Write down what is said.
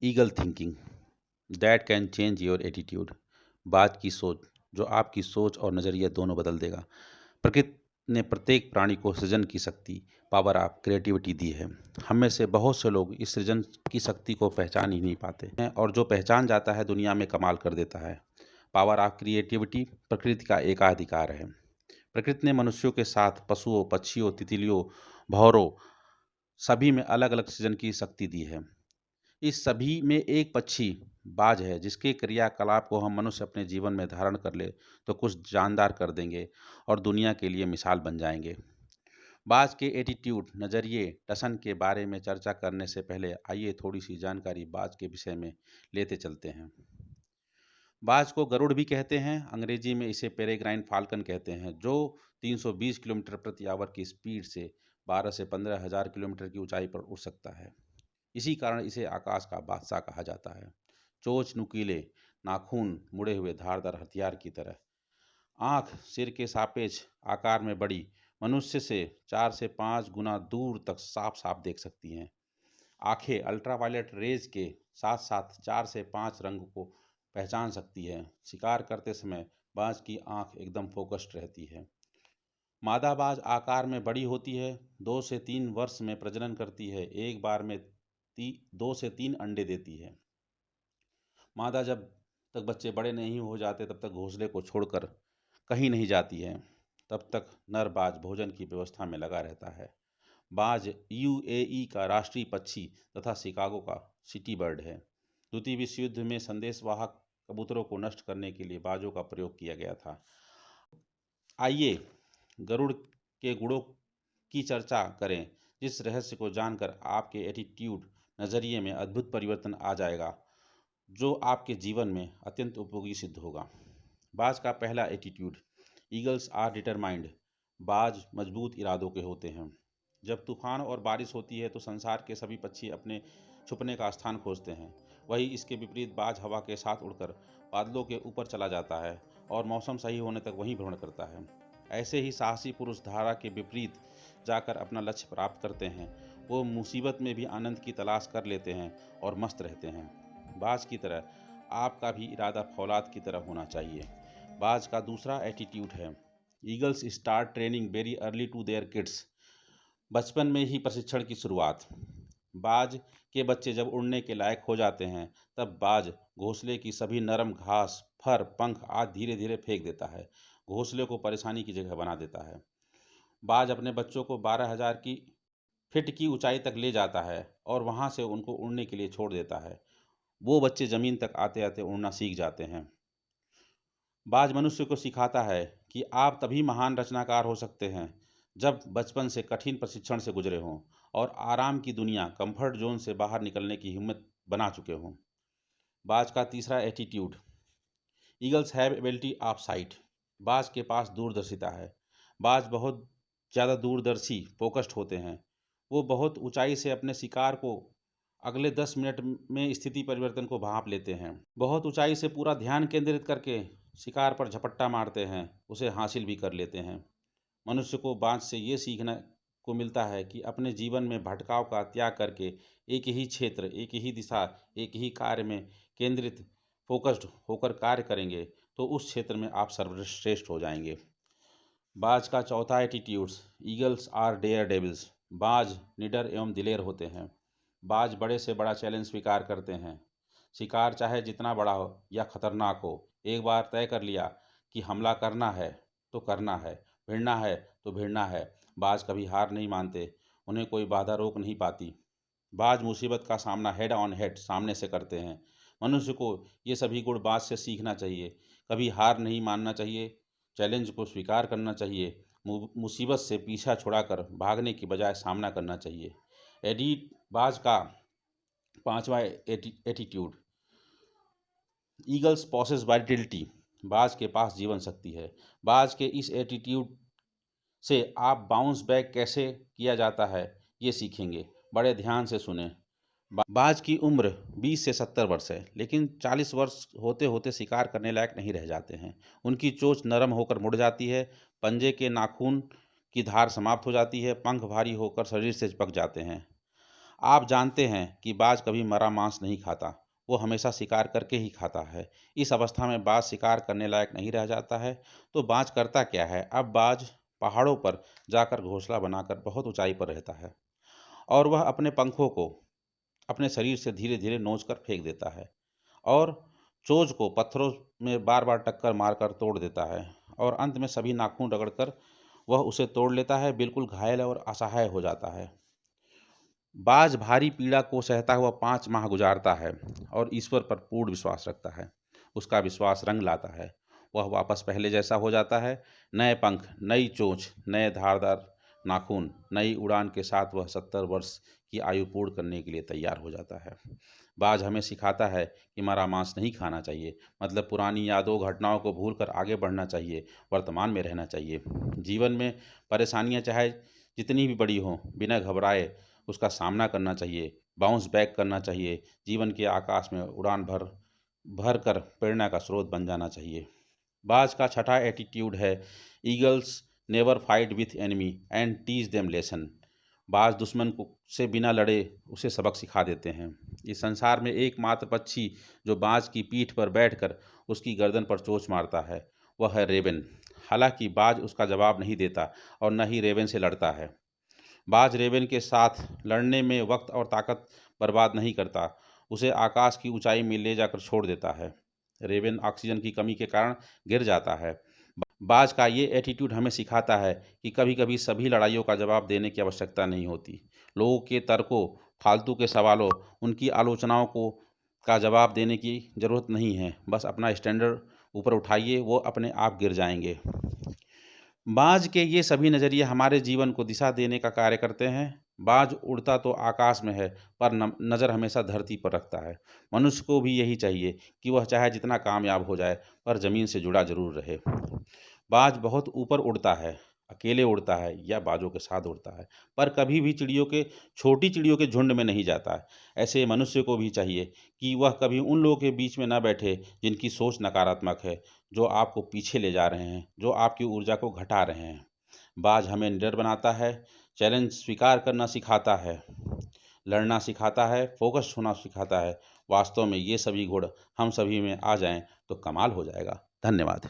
Eagle thinking that can change your attitude. बाज की सोच जो आपकी सोच और नज़रिया दोनों बदल देगा। प्रकृति ने प्रत्येक प्राणी को सृजन की शक्ति, पावर ऑफ क्रिएटिविटी दी है। हम में से बहुत से लोग इस सृजन की शक्ति को पहचान ही नहीं पाते हैं, और जो पहचान जाता है दुनिया में कमाल कर देता है। पावर ऑफ क्रिएटिविटी प्रकृति का एकाधिकार है। प्रकृति ने मनुष्यों के साथ पशुओं, पक्षियों, तितलियों, भौरों सभी में अलग अलग सृजन की शक्ति दी है। इस सभी में एक पक्षी बाज है, जिसके क्रियाकलाप को हम मनुष्य अपने जीवन में धारण कर ले तो कुछ जानदार कर देंगे और दुनिया के लिए मिसाल बन जाएंगे। बाज के एटीट्यूड, नज़रिए, टसन के बारे में चर्चा करने से पहले आइए थोड़ी सी जानकारी बाज के विषय में लेते चलते हैं। बाज को गरुड़ भी कहते हैं। अंग्रेजी में इसे पेरेग्राइन फाल्कन कहते हैं, जो 320 किलोमीटर प्रति आवर की स्पीड से 12 से 15 हजार किलोमीटर की ऊंचाई पर उड़ सकता है। इसी कारण इसे आकाश का बादशाह कहा जाता है। चोंच नुकीले, नाखून मुड़े हुए धारदार हथियार की तरह, आंख सिर के सापेक्ष आकार में बड़ी, मनुष्य से 4 से 5 गुना दूर तक साफ साफ देख सकती हैं। आंखें अल्ट्रावायलेट रेज के साथ साथ 4 से 5 रंग को पहचान सकती है। शिकार करते समय बाज की आंख एकदम फोकस्ड रहती है। मादा बाज आकार में बड़ी होती है, 2 से 3 वर्ष में प्रजनन करती है, एक बार में 2 से 3 अंडे देती है। मादा जब तक बच्चे बड़े नहीं हो जाते तब तक घोंसले को छोड़कर कहीं नहीं जाती है। तब तक नर बाज भोजन की व्यवस्था में लगा रहता है। बाज यूएई का राष्ट्रीय पक्षी तथा शिकागो का सिटी बर्ड है। द्वितीय विश्व युद्ध में संदेशवाहक कबूतरों को नष्ट करने के लिए बाजों का प्रयोग किया गया था। आइए गरुड़ के गुणों की चर्चा करें, जिस रहस्य को जानकर आपके एटीट्यूड, नज़रिए में अद्भुत परिवर्तन आ जाएगा, जो आपके जीवन में अत्यंत उपयोगी सिद्ध होगा। बाज का पहला एटीट्यूड, ईगल्स आर डिटरमाइंड। बाज मजबूत इरादों के होते हैं। जब तूफान और बारिश होती है तो संसार के सभी पक्षी अपने छुपने का स्थान खोजते हैं। वही इसके विपरीत बाज हवा के साथ उड़कर बादलों के ऊपर चला जाता है और मौसम सही होने तक वहीं भ्रमण करता है। ऐसे ही साहसी पुरुष धारा के विपरीत जाकर अपना लक्ष्य प्राप्त करते हैं। वो मुसीबत में भी आनंद की तलाश कर लेते हैं और मस्त रहते हैं। बाज की तरह आपका भी इरादा फौलाद की तरह होना चाहिए। बाज का दूसरा एटीट्यूड है, eagles start training very early to their kids. बचपन में ही प्रशिक्षण की शुरुआत। बाज के बच्चे जब उड़ने के लायक हो जाते हैं तब बाज घोंसले की सभी नरम घास, फर, पंख आदि धीरे धीरे फेंक देता है। घोंसले को परेशानी की जगह बना देता है। बाज अपने बच्चों को 12,000 की फीट की ऊंचाई तक ले जाता है और वहां से उनको उड़ने के लिए छोड़ देता है। वो बच्चे जमीन तक आते आते उड़ना सीख जाते हैं। बाज मनुष्य को सिखाता है कि आप तभी महान रचनाकार हो सकते हैं जब बचपन से कठिन प्रशिक्षण से गुजरे हों और आराम की दुनिया, कंफर्ट जोन से बाहर निकलने की हिम्मत बना चुके हों। बाज का तीसरा attitude, eagles have ability of site. बाज के पास दूरदर्शिता है। बाज बहुत ज़्यादा दूरदर्शी, फोकस्ड होते हैं। वो बहुत ऊंचाई से अपने शिकार को अगले 10 मिनट में स्थिति परिवर्तन को भांप लेते हैं। बहुत ऊंचाई से पूरा ध्यान केंद्रित करके शिकार पर झपट्टा मारते हैं, उसे हासिल भी कर लेते हैं। मनुष्य को बाज से ये सीखने को मिलता है कि अपने जीवन में भटकाव का त्याग करके एक ही क्षेत्र, एक ही दिशा, एक ही कार्य में केंद्रित, फोकस्ड होकर कार्य करेंगे तो उस क्षेत्र में आप सर्वश्रेष्ठ हो जाएंगे। बाज का चौथा attitudes, eagles are daredevils. बाज निडर एवं दिलेर होते हैं। बाज बड़े से बड़ा चैलेंज स्वीकार करते हैं। शिकार चाहे जितना बड़ा हो या खतरनाक हो, एक बार तय कर लिया कि हमला करना है तो करना है, भिड़ना है तो भिड़ना है। बाज कभी हार नहीं मानते, उन्हें कोई बाधा रोक नहीं पाती। बाज मुसीबत का सामना हेड ऑन हेड, सामने से करते हैं। मनुष्य को ये सभी गुण बाज से सीखना चाहिए। कभी हार नहीं मानना चाहिए, चैलेंज को स्वीकार करना चाहिए, मुसीबत से पीछा छुड़ाकर भागने की बजाय सामना करना चाहिए। एडिट बाज का पांचवा एटीट्यूड, ईगल्स पॉसेस वाइटलिटी। बाज के पास जीवन शक्ति है। बाज के इस एटीट्यूड से आप बाउंस बैक कैसे किया जाता है ये सीखेंगे। बड़े ध्यान से सुने। बाज की उम्र 20 से 70 वर्ष है, लेकिन 40 वर्ष होते होते शिकार करने लायक नहीं रह जाते हैं। उनकी चोंच नरम होकर मुड़ जाती है, पंजे के नाखून की धार समाप्त हो जाती है, पंख भारी होकर शरीर से चिपक जाते हैं। आप जानते हैं कि बाज कभी मरा मांस नहीं खाता, वो हमेशा शिकार करके ही खाता है। इस अवस्था में बाज शिकार करने लायक नहीं रह जाता है। तो बाज करता क्या है? अब बाज पहाड़ों पर जाकर घोंसला बनाकर बहुत ऊंचाई पर रहता है और वह अपने पंखों को अपने शरीर से धीरे धीरे नोच कर फेंक देता है और चोंच को पत्थरों में बार बार टक्कर मारकर तोड़ देता है और अंत में सभी नाखून रगड़कर वह उसे तोड़ लेता है, बिल्कुल घायल और असहाय हो जाता है। बाज भारी पीड़ा को सहता हुआ 5 माह गुजारता है और ईश्वर पर पूर्ण विश्वास रखता है। उसका विश्वास रंग लाता है, वह वापस पहले जैसा हो जाता है। नए पंख, नई चोंच, नए धारदार नाखून, नई उड़ान के साथ वह 70 वर्ष की आयु पूर्ण करने के लिए तैयार हो जाता है। बाज हमें सिखाता है कि मरा मांस नहीं खाना चाहिए, मतलब पुरानी यादों घटनाओं को भूलकर आगे बढ़ना चाहिए, वर्तमान में रहना चाहिए। जीवन में परेशानियां चाहे जितनी भी बड़ी हों, बिना घबराए उसका सामना करना चाहिए, बाउंस बैक करना चाहिए। जीवन के आकाश में उड़ान भर भर कर प्रेरणा का स्रोत बन जाना चाहिए। बाज का छठा एटीट्यूड है, eagles never fight with enemy and teach them lesson. बाज दुश्मन को से बिना लड़े उसे सबक सिखा देते हैं। इस संसार में एकमात्र पक्षी जो बाज की पीठ पर बैठकर उसकी गर्दन पर चोंच मारता है वह है रेवन। हालांकि बाज उसका जवाब नहीं देता और न ही रेवन से लड़ता है। बाज रेवन के साथ लड़ने में वक्त और ताकत बर्बाद नहीं करता, उसे आकाश की ऊंचाई में ले जाकर छोड़ देता है। रेवन ऑक्सीजन की कमी के कारण गिर जाता है। बाज का ये एटीट्यूड हमें सिखाता है कि कभी कभी सभी लड़ाइयों का जवाब देने की आवश्यकता नहीं होती। लोगों के तर्कों, फालतू के सवालों, उनकी आलोचनाओं को का जवाब देने की ज़रूरत नहीं है। बस अपना स्टैंडर्ड ऊपर उठाइए, वो अपने आप गिर जाएंगे। बाज के ये सभी नज़रिए हमारे जीवन को दिशा देने का कार्य करते हैं। बाज उड़ता तो आकाश में है पर नज़र हमेशा धरती पर रखता है। मनुष्य को भी यही चाहिए कि वह चाहे जितना कामयाब हो जाए पर ज़मीन से जुड़ा जरूर रहे। बाज बहुत ऊपर उड़ता है, अकेले उड़ता है या बाजों के साथ उड़ता है, पर कभी भी छोटी चिड़ियों के झुंड में नहीं जाता है। ऐसे मनुष्य को भी चाहिए कि वह कभी उन लोगों के बीच में न बैठे जिनकी सोच नकारात्मक है, जो आपको पीछे ले जा रहे हैं, जो आपकी ऊर्जा को घटा रहे हैं। बाज हमें निडर बनाता है, चैलेंज स्वीकार करना सिखाता है, लड़ना सिखाता है, फोकस होना सिखाता है। वास्तव में ये सभी गुण हम सभी में आ जाएं तो कमाल हो जाएगा। धन्यवाद।